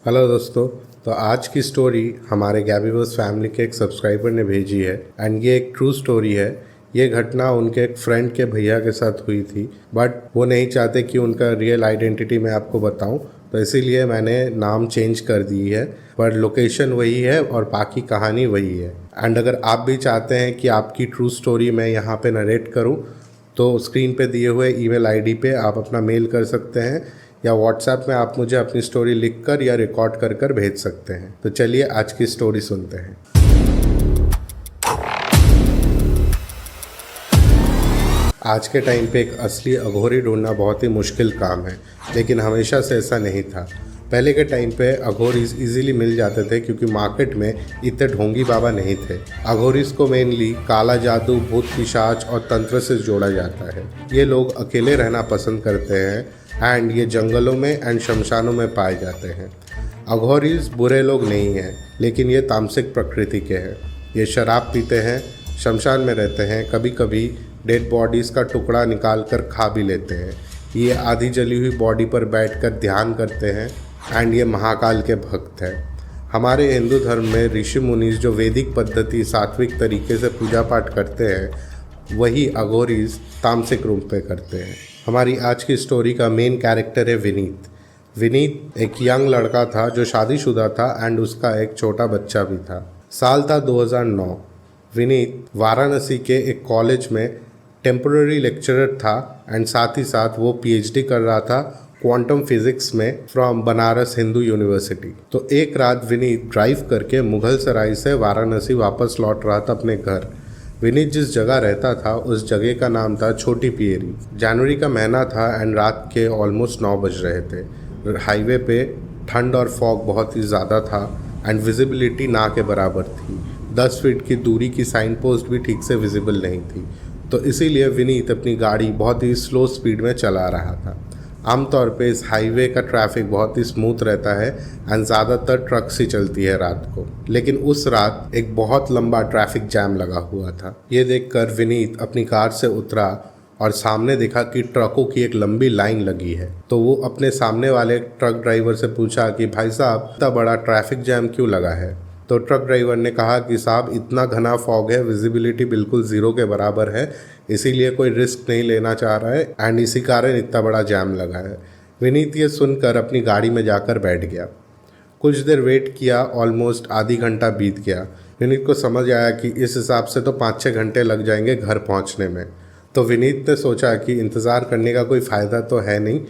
Hello दोस्तों। तो आज की स्टोरी हमारे गैबीवर्स फैमिली के एक सब्सक्राइबर ने भेजी है एंड ये एक ट्रू स्टोरी है। ये घटना उनके एक फ्रेंड के भैया के साथ हुई थी, बट वो नहीं चाहते कि उनका रियल आइडेंटिटी मैं आपको बताऊं, तो इसीलिए मैंने नाम चेंज कर दी है, पर लोकेशन वही है और बाकी कहानी वही है। एंड अगर आप भी चाहते हैं कि आपकी ट्रू स्टोरी मैं यहाँ पे नरेट करूँ, तो स्क्रीन पे दिए हुए ईमेल आईडी पे आप अपना मेल कर सकते हैं या व्हाट्सएप में आप मुझे अपनी स्टोरी लिखकर या रिकॉर्ड कर कर भेज सकते हैं। तो चलिए आज की स्टोरी सुनते हैं। आज के टाइम पे एक असली अघोरी ढूंढना बहुत ही मुश्किल काम है, लेकिन हमेशा से ऐसा नहीं था। पहले के टाइम पे अघोरीज इजीली मिल जाते थे क्योंकि मार्केट में इतने ढोंगी बाबा नहीं थे। अघोरीज को मेनली काला जादू, भूत पिशाच और तंत्र से जोड़ा जाता है। ये लोग अकेले रहना पसंद करते हैं एंड ये जंगलों में एंड शमशानों में पाए जाते हैं। अघोरीज बुरे लोग नहीं हैं, लेकिन ये तामसिक प्रकृति के हैं। ये शराब पीते हैं, शमशान में रहते हैं, कभी कभी डेड बॉडीज़ का टुकड़ा निकाल कर खा भी लेते हैं। ये आधी जली हुई बॉडी पर बैठकर ध्यान करते हैं एंड ये महाकाल के भक्त हैं। हमारे हिंदू धर्म में ऋषि मुनीज जो वैदिक पद्धति सात्विक तरीके से पूजा पाठ करते हैं, वही अघोरीज तामसिक रूप पे करते हैं। हमारी आज की स्टोरी का मेन कैरेक्टर है विनीत। विनीत एक यंग लड़का था जो शादीशुदा था एंड उसका एक छोटा बच्चा भी था। साल था 2009। विनीत वाराणसी के एक कॉलेज में टेम्पररी लेक्चरर था एंड साथ ही साथ वो पीएचडी कर रहा था क्वांटम फिजिक्स में फ्रॉम बनारस हिंदू यूनिवर्सिटी। तो एक रात विनीत ड्राइव करके मुगल सराय से वाराणसी वापस लौट रहा था अपने घर। विनीत जिस जगह रहता था उस जगह का नाम था छोटी पियरी। जनवरी का महीना था एंड रात के ऑलमोस्ट 9 बज रहे थे। हाईवे पे ठंड और फॉग बहुत ही ज़्यादा था एंड विजिबिलिटी ना के बराबर थी। 10 फीट की दूरी की साइन पोस्ट भी ठीक से विजिबल नहीं थी। तो इसीलिए विनीत अपनी गाड़ी बहुत ही स्लो स्पीड में चला रहा था। आमतौर पे इस हाईवे का ट्रैफिक बहुत ही स्मूथ रहता है एंड ज़्यादातर ट्रक्स ही चलती है रात को, लेकिन उस रात एक बहुत लंबा ट्रैफिक जैम लगा हुआ था। ये देखकर विनीत अपनी कार से उतरा और सामने देखा कि ट्रकों की एक लंबी लाइन लगी है। तो वो अपने सामने वाले ट्रक ड्राइवर से पूछा कि भाई साहब, इतना बड़ा ट्रैफिक जैम क्यों लगा है? तो ट्रक ड्राइवर ने कहा कि साहब, इतना घना फॉग है, विजिबिलिटी बिल्कुल ज़ीरो के बराबर है, इसीलिए कोई रिस्क नहीं लेना चाह रहा है एंड इसी कारण इतना बड़ा जैम लगा है। विनीत ये सुनकर अपनी गाड़ी में जाकर बैठ गया। कुछ देर वेट किया, ऑलमोस्ट आधी घंटा बीत गया। विनीत को समझ आया कि इस हिसाब से तो 5-6 घंटे लग जाएंगे घर पहुंचने में। तो विनीत ने सोचा कि इंतज़ार करने का कोई फ़ायदा तो है नहीं,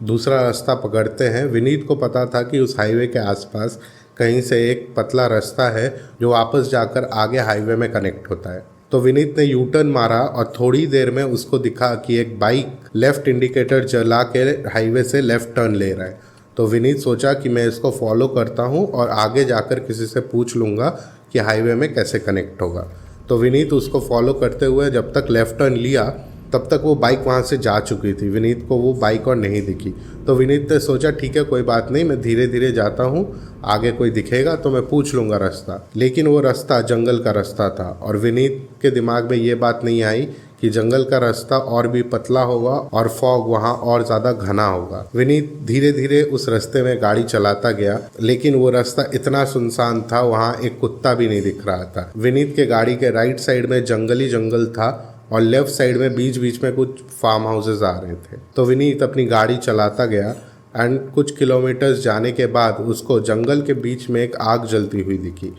दूसरा रास्ता पकड़ते हैं। विनीत को पता था कि उस हाईवे के आसपास कहीं से एक पतला रास्ता है जो वापस जाकर आगे हाईवे में कनेक्ट होता है। तो विनीत ने यू टर्न मारा और थोड़ी देर में उसको दिखा कि एक बाइक लेफ़्ट इंडिकेटर जला के हाईवे से लेफ़्ट टर्न ले रहा है। तो विनीत सोचा कि मैं इसको फॉलो करता हूँ और आगे जाकर किसी से पूछ लूँगा कि हाईवे में कैसे कनेक्ट होगा। तो विनीत उसको फॉलो करते हुए जब तक लेफ़्ट टर्न लिया तब तक वो बाइक वहाँ से जा चुकी थी। विनीत को वो बाइक और नहीं दिखी। तो विनीत ने सोचा ठीक है, कोई बात नहीं, मैं धीरे धीरे जाता हूँ, आगे कोई दिखेगा तो मैं पूछ लूँगा रास्ता। लेकिन वो रास्ता जंगल का रास्ता था और विनीत के दिमाग में ये बात नहीं आई कि जंगल का रास्ता और भी पतला होगा और फॉग वहाँ और ज़्यादा घना होगा। विनीत धीरे धीरे उस रास्ते में गाड़ी चलाता गया, लेकिन वो रास्ता इतना सुनसान था, वहाँ एक कुत्ता भी नहीं दिख रहा था। विनीत के गाड़ी के राइट साइड में जंगली जंगल था और लेफ्ट साइड में बीच बीच में कुछ फार्म हाउसेज आ रहे थे। तो विनीत अपनी गाड़ी चलाता गया एंड कुछ किलोमीटर्स जाने के बाद उसको जंगल के बीच में एक आग जलती हुई दिखी।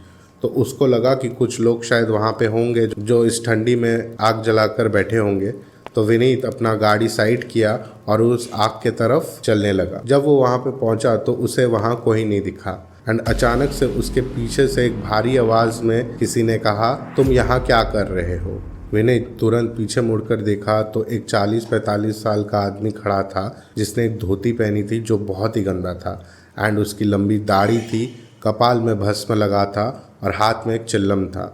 तो उसको लगा कि कुछ लोग शायद वहाँ पे होंगे जो इस ठंडी में आग जलाकर बैठे होंगे। तो विनीत अपना गाड़ी साइड किया और उस आग के तरफ चलने लगा। जब वो वहाँ पे पहुँचा तो उसे वहाँ कोई नहीं दिखा एंड अचानक से उसके पीछे से एक भारी आवाज़ में किसी ने कहा, तुम यहाँ क्या कर रहे हो? विनीत तुरंत पीछे मुड़कर देखा तो एक 40-45 साल का आदमी खड़ा था जिसने एक धोती पहनी थी जो बहुत ही गंदा था एंड उसकी लंबी दाढ़ी थी, कपाल में भस्म लगा था और हाथ में एक चिल्लम था।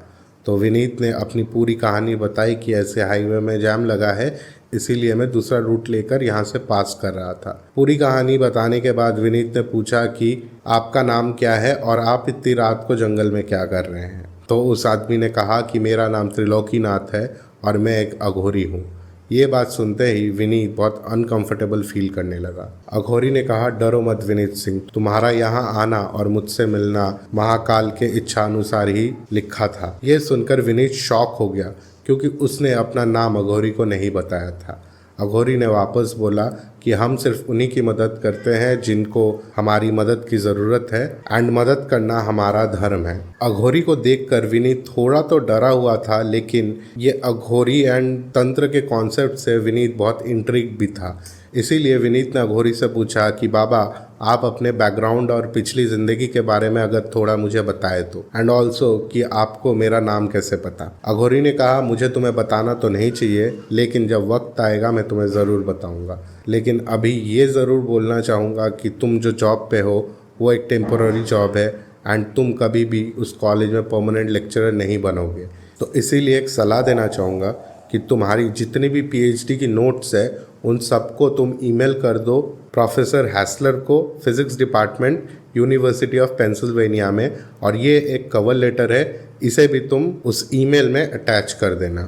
तो विनीत ने अपनी पूरी कहानी बताई कि ऐसे हाईवे में जैम लगा है, इसीलिए मैं दूसरा रूट लेकर यहाँ से पास कर रहा था। पूरी कहानी बताने के बाद विनीत ने पूछा कि आपका नाम क्या है और आप इतनी रात को जंगल में क्या कर रहे हैं? तो उस आदमी ने कहा कि मेरा नाम त्रिलोकीनाथ है और मैं एक अघोरी हूँ। ये बात सुनते ही विनीत बहुत अनकंफर्टेबल फील करने लगा। अघोरी ने कहा, डरो मत विनीत सिंह, तुम्हारा यहाँ आना और मुझसे मिलना महाकाल के इच्छा अनुसार ही लिखा था। ये सुनकर विनीत शॉक हो गया क्योंकि उसने अपना नाम अघोरी को नहीं बताया था। अघोरी ने वापस बोला कि हम सिर्फ उन्हीं की मदद करते हैं जिनको हमारी मदद की ज़रूरत है एंड मदद करना हमारा धर्म है। अघोरी को देखकर विनीत थोड़ा तो डरा हुआ था, लेकिन ये अघोरी एंड तंत्र के कॉन्सेप्ट से विनीत बहुत इंट्रिग भी था। इसीलिए विनीत ने अघोरी से पूछा कि बाबा, आप अपने बैकग्राउंड और पिछली ज़िंदगी के बारे में अगर थोड़ा मुझे बताए तो, एंड ऑल्सो कि आपको मेरा नाम कैसे पता। अघोरी ने कहा, मुझे तुम्हें बताना तो नहीं चाहिए, लेकिन जब वक्त आएगा मैं तुम्हें ज़रूर बताऊंगा। लेकिन अभी ये ज़रूर बोलना चाहूँगा कि तुम जो जॉब पे हो वो एक टेम्पोररी जॉब है एंड तुम कभी भी उस कॉलेज में परमानेंट लेक्चरर नहीं बनोगे। तो इसीलिए एक सलाह देना चाहूँगा कि तुम्हारी जितनी भी पीएचडी की नोट्स है उन सबको तुम ईमेल कर दो प्रोफेसर हैसलर को, physics department, university of Pennsylvania में, और ये एक कवर लेटर है, इसे भी तुम उस ईमेल में अटैच कर देना।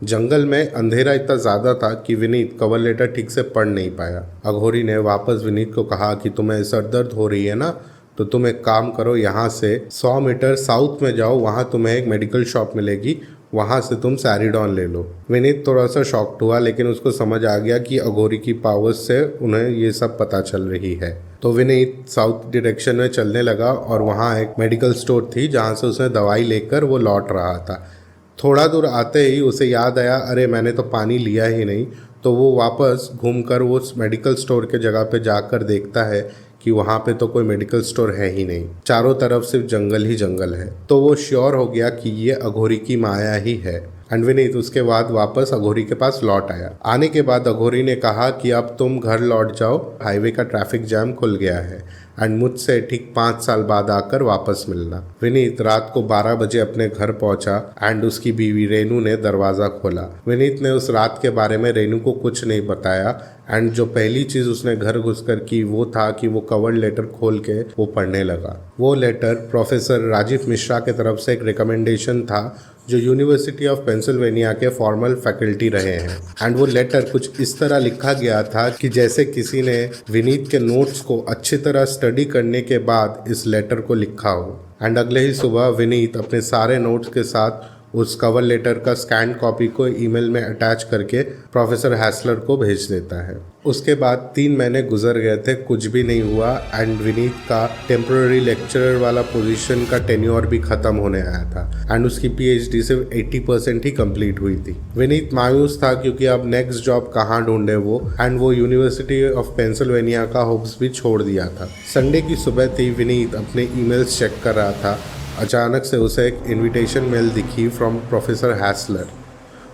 जंगल में अंधेरा इतना ज़्यादा था कि विनीत कवर लेटर ठीक से पढ़ नहीं पाया। अघोरी ने वापस विनीत को कहा कि तुम्हें सरदर्द हो रही है ना, तो तुम एक काम करो, यहाँ से 100 मीटर साउथ में जाओ, वहाँ तुम्हें एक मेडिकल शॉप मिलेगी, वहाँ से तुम सैरिडॉन ले लो। विनीत थोड़ा सा शॉक्ड हुआ, लेकिन उसको समझ आ गया कि अघोरी की पावर्स से उन्हें ये सब पता चल रही है। तो विनीत साउथ डायरेक्शन में चलने लगा और वहाँ एक मेडिकल स्टोर थी जहाँ से उसने दवाई लेकर वो लौट रहा था। थोड़ा दूर आते ही उसे याद आया, अरे मैंने तो पानी लिया ही नहीं। तो वो वापस घूमकर वो मेडिकल स्टोर के जगह पे जाकर देखता है कि वहाँ पे तो कोई मेडिकल स्टोर है ही नहीं, चारों तरफ सिर्फ जंगल ही जंगल है। तो वो श्योर हो गया कि ये अघोरी की माया ही है। एंड विनीत उसके बाद वापस अघोरी के पास लौट आया। आने के बाद अघोरी ने कहा कि अब तुम घर लौट जाओ, हाईवे का ट्रैफिक जैम खुल गया है एंड मुझसे ठीक 5 साल बाद आकर वापस मिलना। विनीत रात को 12 बजे अपने घर पहुंचा एंड उसकी बीवी रेनू ने दरवाज़ा खोला। विनीत ने उस रात के बारे में रेनू को कुछ नहीं बताया एंड जो पहली चीज़ उसने घर घुसकर की वो था कि वो कवर लेटर खोल के वो पढ़ने लगा। वो लेटर प्रोफेसर राजीव मिश्रा के तरफ से एक रिकमेंडेशन था जो यूनिवर्सिटी ऑफ पेंसिल्वेनिया के फॉर्मल फैकल्टी रहे हैं। एंड वो लेटर कुछ इस तरह लिखा गया था कि जैसे किसी ने विनीत के नोट्स को अच्छी तरह स्टडी करने के बाद इस लेटर को लिखा हो। एंड अगले ही सुबह विनीत अपने सारे नोट्स के साथ उस कवर लेटर का स्कैन कॉपी को ईमेल में अटैच करके प्रोफेसर हैसलर को भेज देता है। उसके बाद 3 महीने गुजर गए थे, कुछ भी नहीं हुआ एंड विनीत का टेम्पररी लेक्चरर वाला पोजीशन का टेन्योर भी ख़त्म होने आया था एंड उसकी पीएचडी सिर्फ 80% ही कंप्लीट हुई थी। विनीत मायूस था क्योंकि अब नेक्स्ट जॉब कहाँ ढूंढे वो, एंड वो यूनिवर्सिटी ऑफ पेंसिल्वेनिया का होप्स भी छोड़ दिया था। संडे की सुबह थी, विनीत अपने ईमेल्स चेक कर रहा था। अचानक से उसे एक इनविटेशन मेल दिखी फ्रॉम प्रोफेसर हैसलर।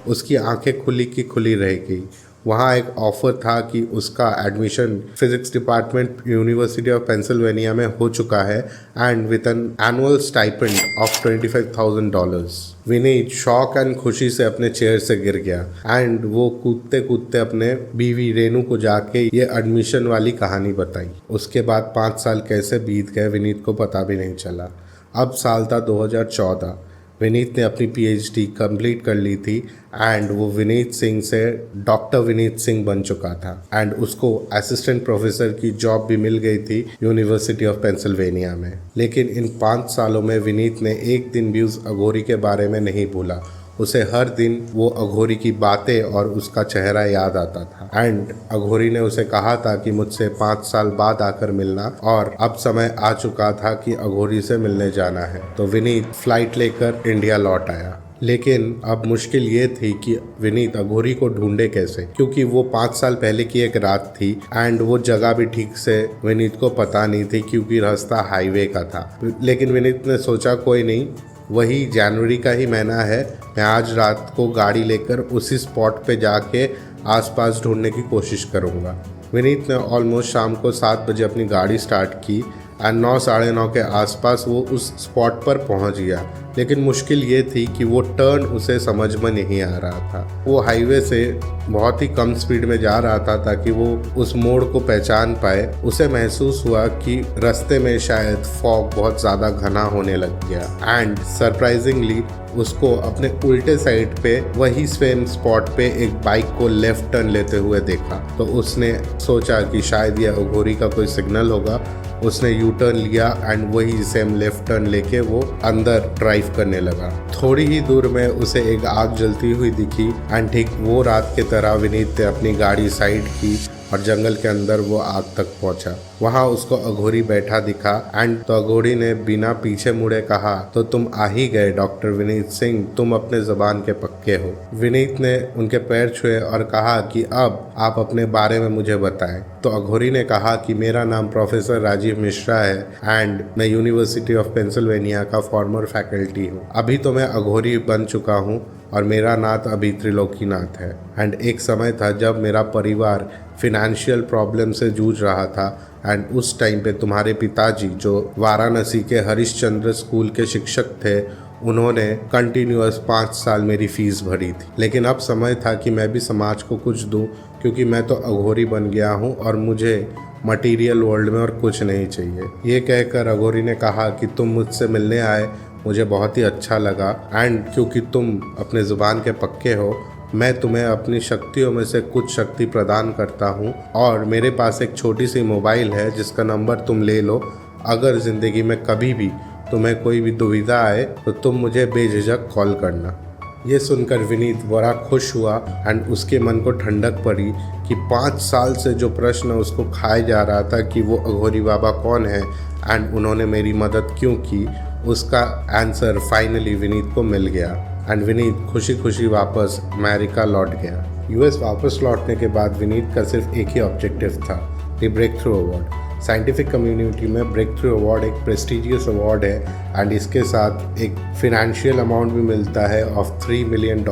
उसकी आंखें खुली की खुली रह गई। वहाँ एक ऑफ़र था कि उसका admission physics department university of Pennsylvania में हो चुका है and with an annual stipend of $25,000। Vineet शौक एंड खुशी से अपने चेयर से गिर गया एंड वो कूदते कूदते अपने बीवी रेनू को जाके ये एडमिशन वाली कहानी बताई। उसके बाद 5 साल कैसे बीत गए विनीत को पता भी नहीं चला। अब साल था 2014। विनीत ने अपनी पीएचडी कंप्लीट कर ली थी एंड वो विनीत सिंह से डॉक्टर विनीत सिंह बन चुका था एंड उसको असिस्टेंट प्रोफेसर की जॉब भी मिल गई थी यूनिवर्सिटी ऑफ पेंसिल्वेनिया में। लेकिन इन 5 सालों में विनीत ने एक दिन भी उस अघोरी के बारे में नहीं भूला। उसे हर दिन वो अघोरी की बातें और उसका चेहरा याद आता था एंड अघोरी ने उसे कहा था कि मुझसे 5 साल बाद आकर मिलना, और अब समय आ चुका था कि अघोरी से मिलने जाना है। तो विनीत फ्लाइट लेकर इंडिया लौट आया। लेकिन अब मुश्किल ये थी कि विनीत अघोरी को ढूंढे कैसे, क्योंकि वो 5 साल पहले की एक रात थी एंड वो जगह भी ठीक से विनीत को पता नहीं थी क्योंकि रास्ता हाईवे का था। लेकिन विनीत ने सोचा कोई नहीं, वही जनवरी का ही महीना है, मैं आज रात को गाड़ी लेकर उसी स्पॉट पे जाके आसपास ढूंढने की कोशिश करूँगा। विनीत ने ऑलमोस्ट शाम को 7 बजे अपनी गाड़ी स्टार्ट की एंड 9 साढ़े 9 के आसपास वो उस स्पॉट पर पहुंच गया। लेकिन मुश्किल ये थी कि वो टर्न उसे समझ में नहीं आ रहा था। वो हाईवे से बहुत ही कम स्पीड में जा रहा था ताकि वो उस मोड़ को पहचान पाए। उसे महसूस हुआ कि रास्ते में शायद फॉग बहुत ज़्यादा घना होने लग गया एंड सरप्राइजिंगली उसको अपने उल्टे साइड पे वही सेम स्पॉट पे एक बाइक को लेफ्ट टर्न लेते हुए देखा। तो उसने सोचा कि शायद यह अघोरी का कोई सिग्नल होगा। उसने यू टर्न लिया एंड वही सेम लेफ्ट टर्न लेके वो अंदर ड्राइव करने लगा। थोड़ी ही दूर में उसे एक आग जलती हुई दिखी एंड ठीक वो रात के तरह विनीत ने अपनी गाड़ी साइड की और जंगल के अंदर वो आग तक पहुंचा। वहां उसको अघोरी बैठा दिखा एंड तो अघोरी ने बिना पीछे मुड़े कहा, तो तुम आ ही गए डॉक्टर विनीत सिंह, तुम अपने ज़बान के पक्के हो। विनीत ने उनके पैर छुए और कहा कि अब आप अपने बारे में मुझे बताएं। तो अघोरी ने कहा कि मेरा नाम प्रोफेसर राजीव मिश्रा है एंड मैं यूनिवर्सिटी ऑफ पेंसिल्वेनिया का फॉर्मर फैकल्टी हूँ। अभी तो मैं अघोरी बन चुका हूँ और मेरा नाथ अभी त्रिलोकीनाथ है। एंड एक समय था जब मेरा परिवार फिनेंशियल प्रॉब्लम से जूझ रहा था एंड उस टाइम पे तुम्हारे पिताजी जो वाराणसी के हरिश्चंद्र स्कूल के शिक्षक थे, उन्होंने कंटिन्यूअस 5 साल मेरी फीस भरी थी। लेकिन अब समय था कि मैं भी समाज को कुछ दूं, क्योंकि मैं तो अघोरी बन गया हूं और मुझे मटेरियल वर्ल्ड में और कुछ नहीं चाहिए। ये कहकर अघोरी ने कहा कि तुम मुझसे मिलने आए, मुझे बहुत ही अच्छा लगा एंड क्योंकि तुम अपने ज़ुबान के पक्के हो, मैं तुम्हें अपनी शक्तियों में से कुछ शक्ति प्रदान करता हूँ और मेरे पास एक छोटी सी मोबाइल है जिसका नंबर तुम ले लो। अगर ज़िंदगी में कभी भी तुम्हें कोई भी दुविधा आए तो तुम मुझे बेझिझक कॉल करना। ये सुनकर विनीत बड़ा खुश हुआ एंड उसके मन को ठंडक पड़ी कि 5 साल से जो प्रश्न उसको खाए जा रहा था कि वो अघोरी बाबा कौन है एंड उन्होंने मेरी मदद क्यों की, उसका आंसर फाइनली विनीत को मिल गया एंड विनीत खुशी खुशी वापस अमेरिका लौट गया। यूएस वापस लौटने के बाद विनीत का सिर्फ एक ही ऑब्जेक्टिव था, the breakthrough award. Scientific community में ब्रेक थ्रू अवार्ड एक प्रेस्टिजियस अवार्ड है एंड इसके साथ एक फिनेंशियल अमाउंट भी मिलता है ऑफ $3 मिलियन।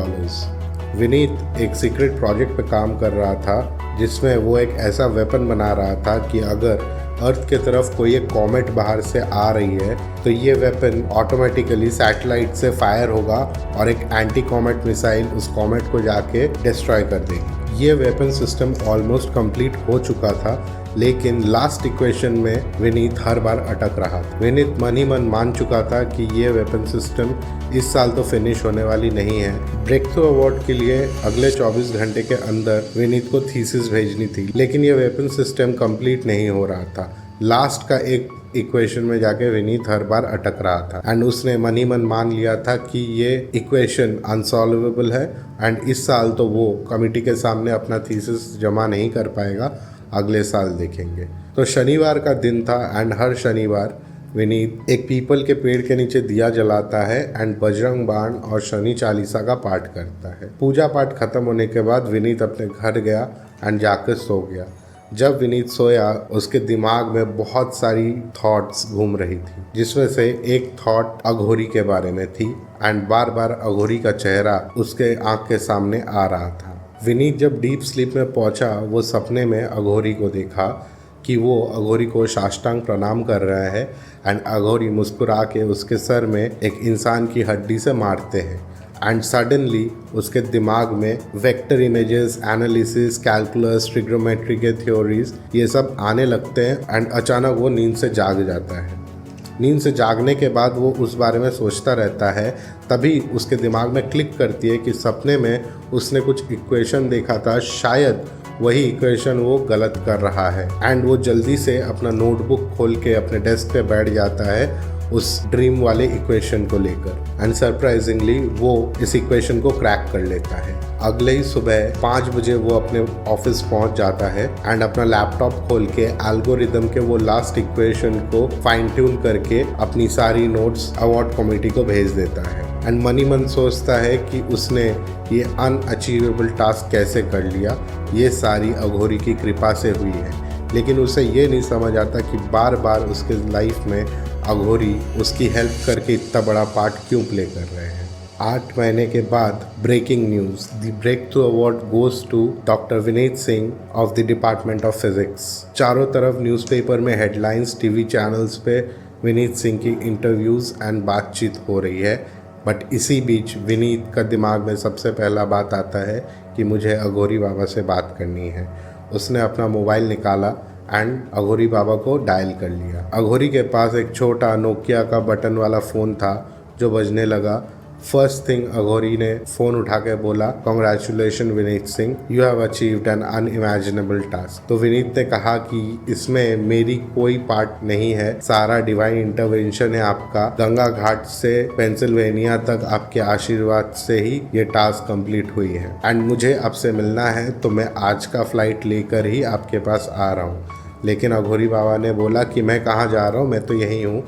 विनीत एक सीक्रेट प्रोजेक्ट पे काम कर रहा था जिसमें वो एक ऐसा वेपन बना रहा था कि अगर अर्थ की तरफ कोई एक कॉमेट बाहर से आ रही है तो ये वेपन ऑटोमेटिकली सैटेलाइट से फायर होगा और एक एंटी कॉमेट मिसाइल उस कॉमेट को जाके डिस्ट्रॉय कर देगी। ये वेपन सिस्टम ऑलमोस्ट कंप्लीट हो चुका था, लेकिन लास्ट इक्वेशन में विनीत हर बार अटक रहा था। विनीत मन ही मन मान चुका था कि ये वेपन सिस्टम इस साल तो फिनिश होने वाली नहीं है। ब्रेक थ्रू अवार्ड के लिए अगले 24 घंटे के अंदर विनीत को थीसिस भेजनी थी, लेकिन ये वेपन सिस्टम कंप्लीट नहीं हो रहा था। लास्ट का एक इक्वेशन में जाके विनीत हर बार अटक रहा था एंड उसने मन ही मन मान लिया था कि ये इक्वेशन अनसॉल्वेबल है एंड इस साल तो वो कमिटी के सामने अपना थीसिस जमा नहीं कर पाएगा, अगले साल देखेंगे। तो शनिवार का दिन था एंड हर शनिवार विनीत एक पीपल के पेड़ के नीचे दिया जलाता है एंड बजरंग बाण और शनि चालीसा का पाठ करता है। पूजा पाठ खत्म होने के बाद विनीत अपने घर गया एंड जाकर सो गया। जब विनीत सोया उसके दिमाग में बहुत सारी थॉट्स घूम रही थी, जिसमें से एक थॉट अघोरी के बारे में थी एंड बार बार अघोरी का चेहरा उसके आंख के सामने आ रहा था। विनीत जब डीप स्लीप में पहुंचा, वो सपने में अघोरी को देखा कि वो अघोरी को साष्टांग प्रणाम कर रहा है एंड अघोरी मुस्कुरा के उसके सर में एक इंसान की हड्डी से मारते हैं एंड सडनली उसके दिमाग में vector images, analysis, calculus, trigonometry के थ्योरीज ये सब आने लगते हैं एंड अचानक वो नींद से जाग जाता है। नींद से जागने के बाद वो उस बारे में सोचता रहता है, तभी उसके दिमाग में क्लिक करती है कि सपने में उसने कुछ इक्वेशन देखा था, शायद वही इक्वेशन वो गलत कर रहा है एंड वो जल्दी से अपना नोटबुक खोल के अपने डेस्क पे बैठ जाता है उस ड्रीम वाले इक्वेशन को लेकर एंड सरप्राइजिंगली वो इस इक्वेशन को क्रैक कर लेता है। अगले ही सुबह 5 बजे वो अपने ऑफिस पहुंच जाता है एंड अपना लैपटॉप खोल के एल्गोरिदम के वो लास्ट इक्वेशन को फाइन ट्यून करके अपनी सारी नोट्स अवार्ड कमेटी को भेज देता है एंड मनी मन सोचता है कि उसने ये अनअचीवेबल टास्क कैसे कर लिया, ये सारी अघोरी की कृपा से हुई है। लेकिन उसे ये नहीं समझ आता कि बार बार उसके लाइफ में अघोरी उसकी हेल्प करके इतना बड़ा पार्ट क्यों प्ले कर रहे हैं। 8 महीने के बाद breaking news, the breakthrough award goes to doctor Vineet Singh of the department of physics. चारों तरफ न्यूज़पेपर में हेडलाइंस, टीवी चैनल्स पे विनीत सिंह की इंटरव्यूज़ एंड बातचीत हो रही है। बट इसी बीच विनीत का दिमाग में सबसे पहला बात आता है कि मुझे अघोरी बाबा से बात करनी है। उसने अपना मोबाइल निकाला एंड अघोरी बाबा को डायल कर लिया। अघोरी के पास एक छोटा नोकिया का बटन वाला फ़ोन था जो बजने लगा। फर्स्ट थिंग अघोरी ने फ़ोन उठा के बोला, congratulation Vineet Singh, you have achieved an unimaginable task. तो विनीत ने कहा कि इसमें मेरी कोई पार्ट नहीं है, सारा डिवाइन इंटरवेंशन है आपका। गंगा घाट से पेंसिल्वेनिया तक आपके आशीर्वाद से ही ये टास्क कंप्लीट हुई है एंड मुझे आपसे मिलना है, तो मैं आज का फ्लाइट लेकर ही आपके पास आ रहा हूँ। लेकिन अघोरी बाबा ने बोला कि मैं कहाँ जा रहा हूँ, मैं तो यहीं हूँ,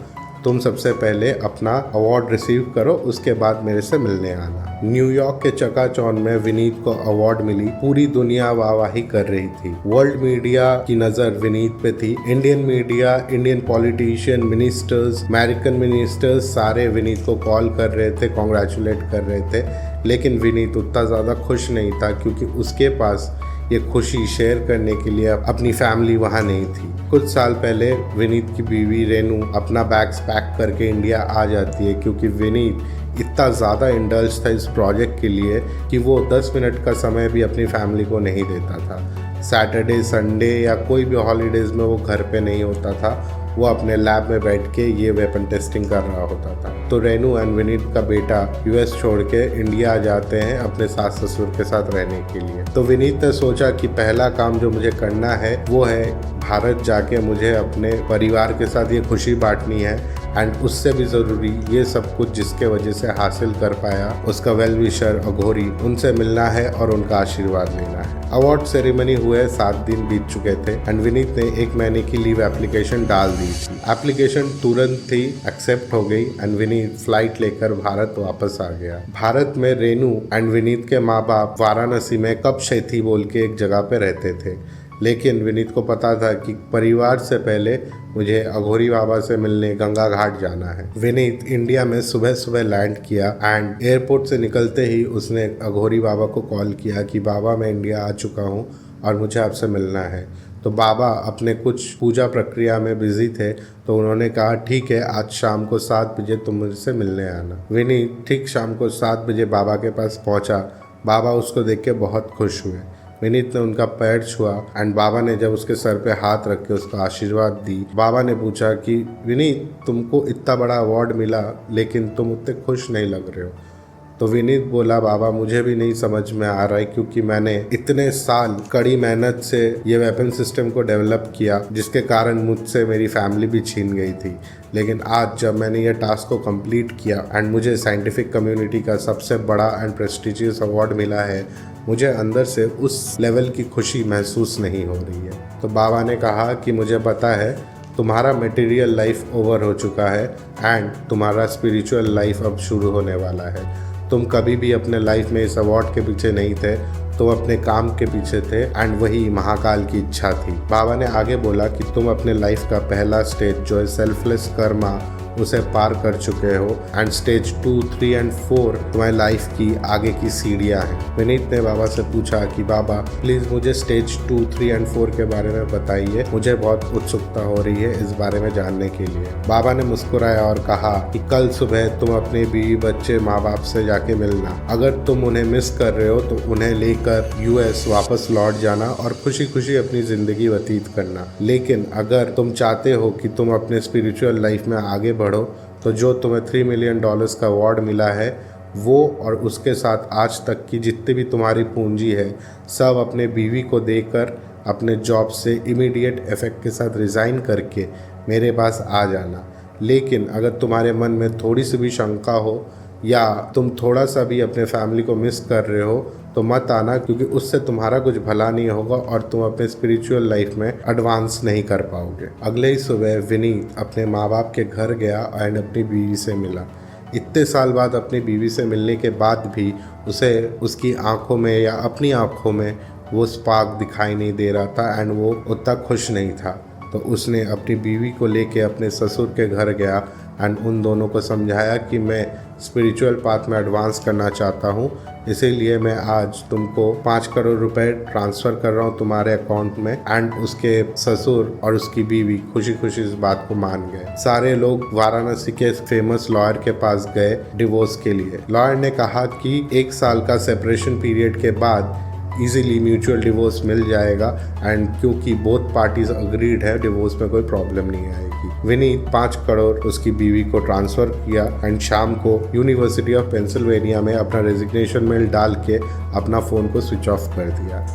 तुम सबसे पहले अपना अवार्ड रिसीव करो, उसके बाद मेरे से मिलने आना। न्यूयॉर्क के चकाचौंध में विनीत को अवार्ड मिली। पूरी दुनिया वाहवाही कर रही थी। वर्ल्ड मीडिया की नज़र विनीत पे थी। Indian media, Indian politician, ministers, American ministers सारे विनीत को कॉल कर रहे थे, कॉन्ग्रेचुलेट कर रहे थे। लेकिन विनीत उतना ज़्यादा खुश नहीं था क्योंकि उसके पास ये खुशी शेयर करने के लिए अपनी फैमिली वहाँ नहीं थी। कुछ साल पहले विनीत की बीवी रेनू अपना बैग्स पैक करके इंडिया आ जाती है क्योंकि विनीत इतना ज़्यादा इंडल्ज था इस प्रोजेक्ट के लिए कि वो 10 मिनट का समय भी अपनी फैमिली को नहीं देता था। सैटरडे, संडे या कोई भी हॉलीडेज़ में वो घर पे नहीं होता था, वो अपने लैब में बैठ के ये वेपन टेस्टिंग कर रहा होता था। तो रेनू एंड विनीत का बेटा यूएस छोड़ के इंडिया आ जाते हैं अपने सास ससुर के साथ रहने के लिए। तो विनीत ने सोचा कि पहला काम जो मुझे करना है वो है भारत जाके मुझे अपने परिवार के साथ ये खुशी बांटनी है एंड उससे भी ज़रूरी ये सब कुछ जिसके वजह से हासिल कर पाया उसका वेल विशर अघोरी, उनसे मिलना है और उनका आशीर्वाद लेना है। अवार्ड सेरेमनी हुए 7 दिन बीत चुके थे एंड विनीत ने 1 महीने की लीव एप्लीकेशन डाल दी थी। एप्लीकेशन तुरंत ही एक्सेप्ट हो गई एंड विनीत फ्लाइट लेकर भारत वापस आ गया। भारत में रेनू एंड विनीत के माँ बाप वाराणसी में कप शैथी बोल के एक जगह पे रहते थे। लेकिन विनीत को पता था कि परिवार से पहले मुझे अघोरी बाबा से मिलने गंगा घाट जाना है। विनीत इंडिया में सुबह सुबह लैंड किया एंड एयरपोर्ट से निकलते ही उसने अघोरी बाबा को कॉल किया कि बाबा मैं इंडिया आ चुका हूँ और मुझे आपसे मिलना है। तो बाबा अपने कुछ पूजा प्रक्रिया में बिजी थे, तो उन्होंने कहा ठीक है, आज शाम को 7 बजे तुम मुझसे मिलने आना। विनीत ठीक शाम को 7 बजे बाबा के पास पहुँचा। बाबा उसको देख के बहुत खुश हुए। विनीत ने उनका पैर छुआ एंड बाबा ने जब उसके सर पे हाथ रख के उसका आशीर्वाद दी, बाबा ने पूछा कि विनीत तुमको इतना बड़ा अवार्ड मिला लेकिन तुम उतने खुश नहीं लग रहे हो। तो विनीत बोला, बाबा मुझे भी नहीं समझ में आ रहा है क्योंकि मैंने इतने साल कड़ी मेहनत से ये वेपन सिस्टम को डेवलप किया जिसके कारण मुझसे मेरी फैमिली भी छीन गई थी। लेकिन आज जब मैंने ये टास्क को कंप्लीट किया एंड मुझे साइंटिफिक कम्युनिटी का सबसे बड़ा एंड प्रेस्टिजियस अवार्ड मिला है, मुझे अंदर से उस लेवल की खुशी महसूस नहीं हो रही है। तो बाबा ने कहा कि मुझे पता है तुम्हारा मटेरियल लाइफ ओवर हो चुका है एंड तुम्हारा स्पिरिचुअल लाइफ अब शुरू होने वाला है। तुम कभी भी अपने लाइफ में इस अवार्ड के पीछे नहीं थे, तुम अपने काम के पीछे थे एंड वही महाकाल की इच्छा थी। बाबा ने आगे बोला कि तुम अपने लाइफ का पहला स्टेज जो है सेल्फलेस कर्मा उसे पार कर चुके हो एंड स्टेज 2, 3 एंड 4 तुम्हारी लाइफ की आगे की सीढ़ियाँ हैं। विनीत ने बाबा से पूछा कि बाबा प्लीज़ मुझे स्टेज 2, 3 एंड 4 के बारे में बताइए, मुझे बहुत उत्सुकता हो रही है इस बारे में जानने के लिए। बाबा ने मुस्कुराया और कहा कि कल सुबह तुम अपने बीवी बच्चे माँ बाप से जाके मिलना। अगर तुम उन्हें मिस कर रहे हो तो उन्हें लेकर यूएस वापस लौट जाना और खुशी खुशी अपनी ज़िंदगी व्यतीत करना। लेकिन अगर तुम चाहते हो कि तुम अपने स्पिरिचुअल लाइफ में आगे बढ़ो तो जो तुम्हें $3 मिलियन का अवार्ड मिला है वो और उसके साथ आज तक की जितनी भी तुम्हारी पूंजी है सब अपने बीवी को देकर अपने जॉब से इमीडिएट इफेक्ट के साथ रिज़ाइन करके मेरे पास आ जाना। लेकिन अगर तुम्हारे मन में थोड़ी सी भी शंका हो या तुम थोड़ा सा भी अपने फैमिली को मिस कर रहे हो तो मत आना, क्योंकि उससे तुम्हारा कुछ भला नहीं होगा और तुम अपने स्पिरिचुअल लाइफ में एडवांस नहीं कर पाओगे। अगले ही सुबह विनीत अपने माँ बाप के घर गया एंड अपनी बीवी से मिला। इतने साल बाद अपनी बीवी से मिलने के बाद भी उसे उसकी आंखों में या अपनी आंखों में वो स्पार्क दिखाई नहीं दे रहा था एंड वो उतना खुश नहीं था। तो उसने अपनी बीवी को लेके अपने ससुर के घर गया एंड उन दोनों को समझाया कि मैं स्पिरिचुअल पाथ में एडवांस करना चाहता हूँ, इसीलिए मैं आज तुमको 5 करोड़ रुपए ट्रांसफ़र कर रहा हूँ तुम्हारे अकाउंट में। एंड उसके ससुर और उसकी बीवी खुशी खुशी इस बात को मान गए। सारे लोग वाराणसी के फेमस लॉयर के पास गए डिवोर्स के लिए। लॉयर ने कहा कि 1 साल का सेपरेशन पीरियड के बाद इजीली म्यूचुअल डिवोर्स मिल जाएगा एंड क्योंकि बोथ पार्टीज अग्रीड है, डिवोर्स में कोई प्रॉब्लम नहीं आएगी। विनीत 5 करोड़ उसकी बीवी को ट्रांसफ़र किया एंड शाम को यूनिवर्सिटी ऑफ पेंसिल्वेनिया में अपना रेजिग्नेशन मेल डाल के अपना फ़ोन को स्विच ऑफ कर दिया।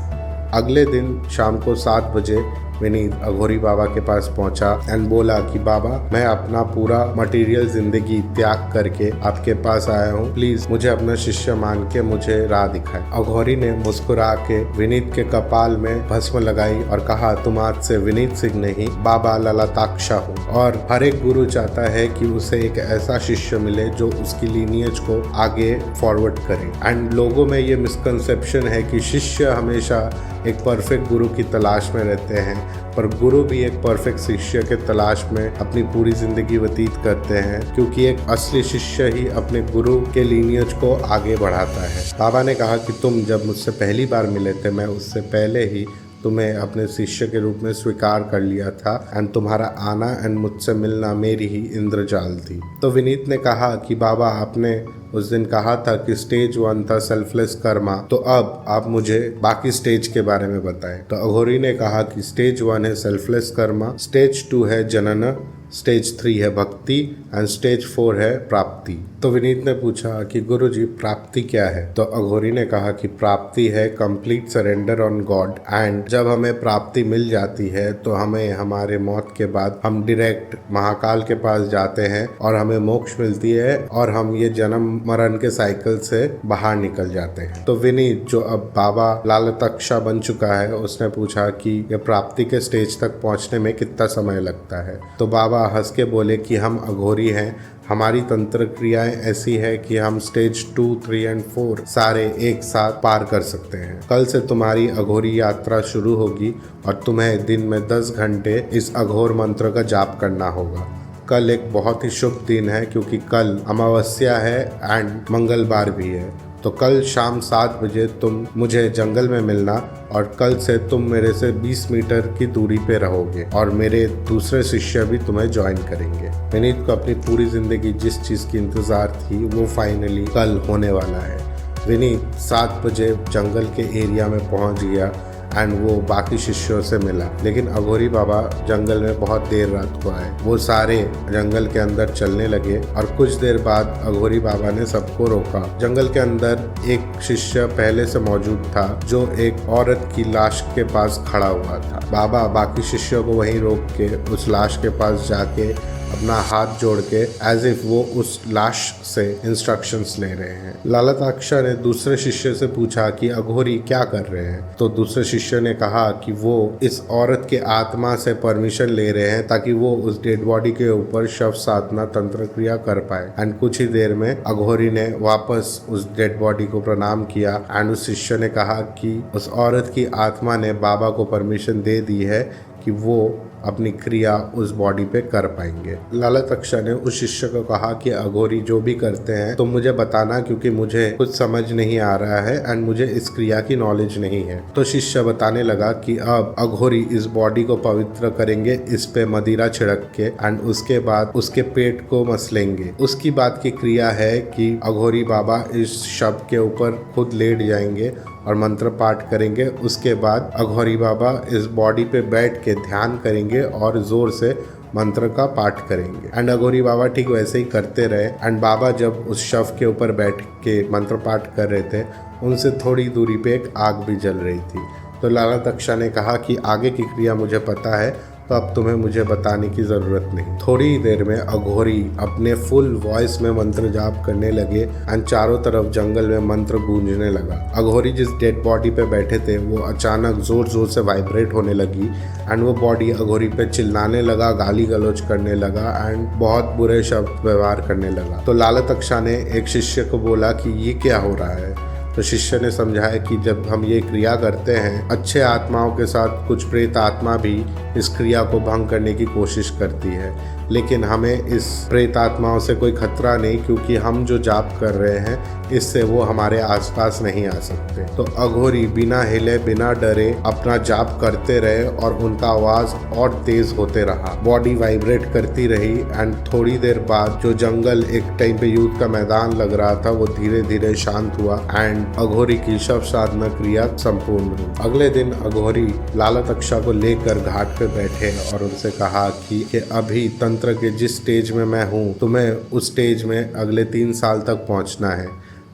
अगले दिन शाम को 7 बजे विनीत अघोरी बाबा के पास पहुंचा एंड बोला कि बाबा, मैं अपना पूरा मटेरियल जिंदगी त्याग करके आपके पास आया हूँ, प्लीज मुझे अपना शिष्य मान के मुझे राह दिखाए। अघोरी ने मुस्कुरा के विनीत के कपाल में भस्म लगाई और कहा, तुम आज से विनीत सिंह नहीं, बाबा ललाताक्षा हो। और हर एक गुरु चाहता है कि उसे एक ऐसा शिष्य मिले जो उसकी लीनियज को आगे फॉरवर्ड करे। एंड लोगों में ये मिसकंसेप्शन है कि शिष्य हमेशा एक परफेक्ट गुरु की तलाश में रहते हैं, पर गुरु भी एक परफेक्ट शिष्य के तलाश में अपनी पूरी जिंदगी व्यतीत करते हैं, क्योंकि एक असली शिष्य ही अपने गुरु के लीनियज को आगे बढ़ाता है। बाबा ने कहा कि तुम जब मुझसे पहली बार मिले थे, मैं उससे पहले ही तुम्हें अपने शिष्य के रूप में स्वीकार कर लिया था एंड तुम्हारा आना एंड मुझसे मिलना मेरी ही इंद्रजाल थी। तो विनीत ने कहा कि बाबा, आपने उस दिन कहा था कि स्टेज 1 था सेल्फलेस कर्मा, तो अब आप मुझे बाकी स्टेज के बारे में बताएं। तो अघोरी ने कहा कि स्टेज 1 है सेल्फलेस कर्मा, स्टेज 2 है जनन, स्टेज 3 है भक्ति एंड स्टेज 4 है प्राप्ति। तो विनीत ने पूछा कि गुरुजी, प्राप्ति क्या है? तो अघोरी ने कहा कि प्राप्ति है complete surrender on God and जब हमें प्राप्ति मिल जाती है तो हमें हमारे मौत के बाद हम डायरेक्ट महाकाल के पास जाते हैं और हमें मोक्ष मिलती है और हम ये जन्म मरण के साइकिल से बाहर निकल जाते हैं। तो विनीत, जो अब बाबा लालतक्षा बन चुका है, उसने पूछा कि ये प्राप्ति के स्टेज तक पहुंचने में कितना समय लगता है? तो बाबा हंस के बोले कि हम अघोरी हैं, हमारी तंत्र क्रियाएं ऐसी है कि हम स्टेज 2, 3 एंड 4 सारे एक साथ पार कर सकते हैं। कल से तुम्हारी अघोरी यात्रा शुरू होगी और तुम्हें दिन में 10 घंटे इस अघोर मंत्र का जाप करना होगा। कल एक बहुत ही शुभ दिन है क्योंकि कल अमावस्या है एंड मंगलवार भी है। तो कल शाम 7 बजे तुम मुझे जंगल में मिलना और कल से तुम मेरे से 20 मीटर की दूरी पे रहोगे और मेरे दूसरे शिष्य भी तुम्हें ज्वाइन करेंगे। विनीत को अपनी पूरी जिंदगी जिस चीज़ की इंतज़ार थी वो फाइनली कल होने वाला है। विनीत 7 बजे जंगल के एरिया में पहुंच गया एंड वो बाकी शिष्यों से मिला, लेकिन अघोरी बाबा जंगल में बहुत देर रात को आए। वो सारे जंगल के अंदर चलने लगे और कुछ देर बाद अघोरी बाबा ने सबको रोका। जंगल के अंदर एक शिष्य पहले से मौजूद था जो एक औरत की लाश के पास खड़ा हुआ था। बाबा बाकी शिष्यों को वहीं रोक के उस लाश के पास जाके अपना हाथ जोड़ के एज इफ वो उस लाश से इंस्ट्रक्शंस ले रहे हैं। लालताक्षा ने दूसरे शिष्य से पूछा कि अघोरी क्या कर रहे हैं? तो दूसरे शिष्य ने कहा कि वो इस औरत के आत्मा से परमिशन ले रहे हैं ताकि वो उस डेड बॉडी के ऊपर शव साधना तंत्र क्रिया कर पाए। एंड कुछ ही देर में अघोरी ने वापस उस डेड बॉडी को प्रणाम किया एंड उस शिष्य ने कहा कि उस औरत की आत्मा ने बाबा को परमिशन दे दी है कि वो अपनी क्रिया उस बॉडी पे कर पाएंगे। लालतक्षा ने उस शिष्य को कहा कि अघोरी जो भी करते हैं तो मुझे बताना, क्योंकि मुझे कुछ समझ नहीं आ रहा है एंड मुझे इस क्रिया की नॉलेज नहीं है। तो शिष्य बताने लगा कि अब अघोरी इस बॉडी को पवित्र करेंगे, इस पे मदिरा छिड़क के एंड उसके बाद उसके पेट को मसलेंगे। उसकी बात की क्रिया है कि अघोरी बाबा इस शव के ऊपर खुद लेट जाएंगे और मंत्र पाठ करेंगे। उसके बाद अघोरी बाबा इस बॉडी पे बैठ के ध्यान करेंगे और जोर से मंत्र का पाठ करेंगे। एंड अघोरी बाबा ठीक वैसे ही करते रहे एंड बाबा जब उस शव के ऊपर बैठ के मंत्र पाठ कर रहे थे, उनसे थोड़ी दूरी पे एक आग भी जल रही थी। तो लालतक्षा ने कहा कि आगे की क्रिया मुझे पता है, तो अब तुम्हें मुझे बताने की ज़रूरत नहीं। थोड़ी ही देर में अघोरी अपने फुल वॉइस में मंत्र जाप करने लगे एंड चारों तरफ जंगल में मंत्र गूंजने लगा। अघोरी जिस डेड बॉडी पे बैठे थे वो अचानक जोर जोर से वाइब्रेट होने लगी एंड वो बॉडी अघोरी पे चिल्लाने लगा, गाली गलौज करने लगा एंड बहुत बुरे शब्द व्यवहार करने लगा। तो लालतक्षा ने एक शिष्य को बोला कि ये क्या हो रहा है? तो शिष्य ने समझाया कि जब हम ये क्रिया करते हैं, अच्छे आत्माओं के साथ कुछ प्रेत आत्मा भी इस क्रिया को भंग करने की कोशिश करती है, लेकिन हमें इस प्रेत आत्माओं से कोई खतरा नहीं, क्योंकि हम जो जाप कर रहे हैं इससे वो हमारे आसपास नहीं आ सकते। तो अघोरी बिना हिले बिना डरे अपना जाप करते रहे और उनका आवाज और तेज होते रहा, बॉडी वाइब्रेट करती रही। एंड थोड़ी देर बाद जो जंगल एक टाइम पे युद्ध का मैदान लग रहा था वो धीरे धीरे शांत हुआ एंड अघोरी की शव साधना क्रिया संपूर्ण हुई। अगले दिन अघोरी लाला तक्षा को लेकर घाट पे बैठे और उनसे कहा कि अभी तंत्र के जिस स्टेज में मैं हूँ, तुम्हें उस स्टेज में अगले 3 साल तक पहुँचना है।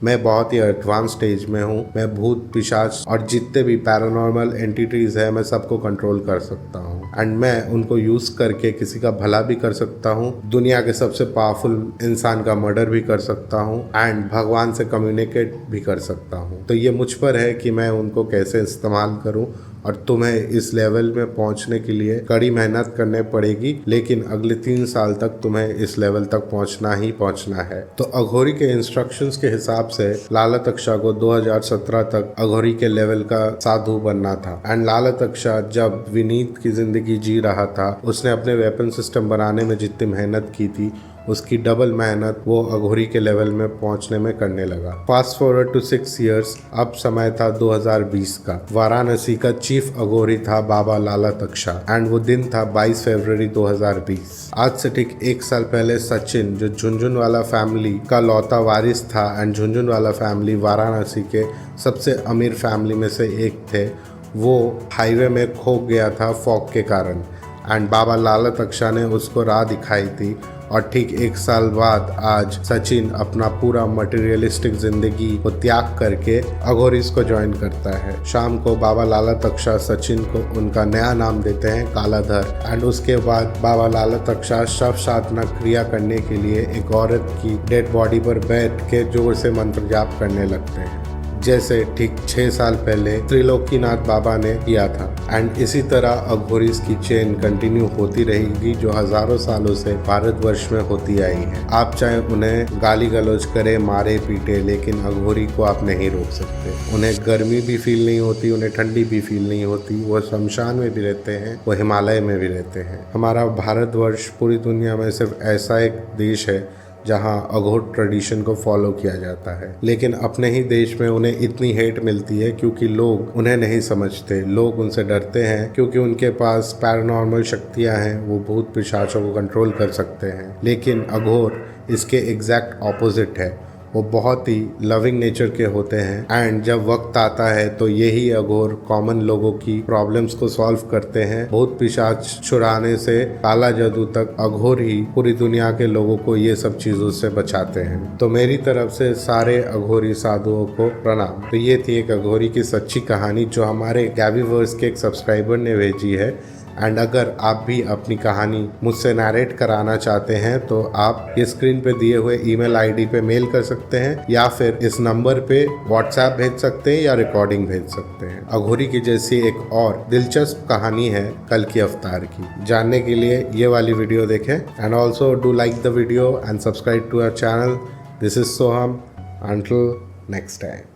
मैं बहुत ही एडवांस स्टेज में हूँ। मैं भूत पिशाच और जितने भी पैरानॉर्मल एंटिटीज है मैं सबको कंट्रोल कर सकता हूँ एंड मैं उनको यूज करके किसी का भला भी कर सकता हूँ, दुनिया के सबसे पावरफुल इंसान का मर्डर भी कर सकता हूँ एंड भगवान से कम्युनिकेट भी कर सकता हूँ। तो ये मुझ पर है कि मैं उनको कैसे इस्तेमाल करूँ और तुम्हें इस लेवल में पहुंचने के लिए कड़ी मेहनत करने पड़ेगी, लेकिन अगले 3 साल तक तुम्हें इस लेवल तक पहुंचना ही पहुंचना है। तो अघोरी के इंस्ट्रक्शंस के हिसाब से लाला तक्षा को 2017 तक अघोरी के लेवल का साधु बनना था एंड लाला तक्षा जब विनीत की जिंदगी जी रहा था, उसने अपने वेपन सिस्टम बनाने में जितनी मेहनत की थी उसकी डबल मेहनत वो अघोरी के लेवल में पहुंचने में करने लगा। फास्ट फॉरवर्ड टू 6 इयर्स, अब समय था 2020 का। वाराणसी का चीफ अघोरी था बाबा लाला तक्षा एंड वो दिन था 22 फरवरी 2020। आज से ठीक 1 साल पहले सचिन, जो झुनझुनवाला फैमिली का लौता वारिस था एंड झुनझुनवाला फैमिली वाराणसी के सबसे अमीर फैमिली में से एक थे, वो हाईवे में खो गया था फॉग के कारण एंड बाबा लाला तक्षा ने उसको राह दिखाई थी। और ठीक 1 साल बाद आज सचिन अपना पूरा मटेरियलिस्टिक जिंदगी को त्याग करके अघोरीज को ज्वाइन करता है। शाम को बाबा लाला तक्षा सचिन को उनका नया नाम देते हैं कालाधर एंड उसके बाद बाबा लाला तक्षा शव साधना क्रिया करने के लिए एक औरत की डेड बॉडी पर बैठ के जोर से मंत्र जाप करने लगते हैं, जैसे ठीक 6 साल पहले त्रिलोकीनाथ बाबा ने किया था एंड इसी तरह अघोरीज की चेन कंटिन्यू होती रहेगी जो हजारों सालों से भारतवर्ष में होती आई है। आप चाहे उन्हें गाली गलौज करे, मारे पीटे, लेकिन अघोरी को आप नहीं रोक सकते। उन्हें गर्मी भी फील नहीं होती, उन्हें ठंडी भी फील नहीं होती। वो शमशान में भी रहते हैं, वो हिमालय में भी रहते हैं। हमारा भारतवर्ष पूरी दुनिया में सिर्फ ऐसा एक देश है जहां अघोर ट्रेडिशन को फॉलो किया जाता है, लेकिन अपने ही देश में उन्हें इतनी हेट मिलती है क्योंकि लोग उन्हें नहीं समझते। लोग उनसे डरते हैं क्योंकि उनके पास पैरानॉर्मल शक्तियां हैं, वो भूत पिशाचों को कंट्रोल कर सकते हैं। लेकिन अघोर इसके एग्जैक्ट ऑपोजिट है। वो बहुत ही लविंग नेचर के होते हैं एंड जब वक्त आता है तो यही अघोर कॉमन लोगों की प्रॉब्लम्स को सॉल्व करते हैं। भूत पिशाच छुड़ाने से काला जादू तक अघोर ही पूरी दुनिया के लोगों को ये सब चीजों से बचाते हैं। तो मेरी तरफ से सारे अघोरी साधुओं को प्रणाम। तो ये थी एक अघोरी की सच्ची कहानी जो हमारे गैवीवर्स के एक सब्सक्राइबर ने भेजी है एंड अगर आप भी अपनी कहानी मुझसे नरेट कराना चाहते हैं तो आप ये स्क्रीन पे दिए हुए ईमेल आईडी पे मेल कर सकते हैं या फिर इस नंबर पे व्हाट्सएप भेज सकते हैं या रिकॉर्डिंग भेज सकते हैं। अघोरी की जैसी एक और दिलचस्प कहानी है कल की अवतार की। जानने के लिए ये वाली वीडियो देखें and also do like the video and subscribe to our channel. This is Soham. Until next time.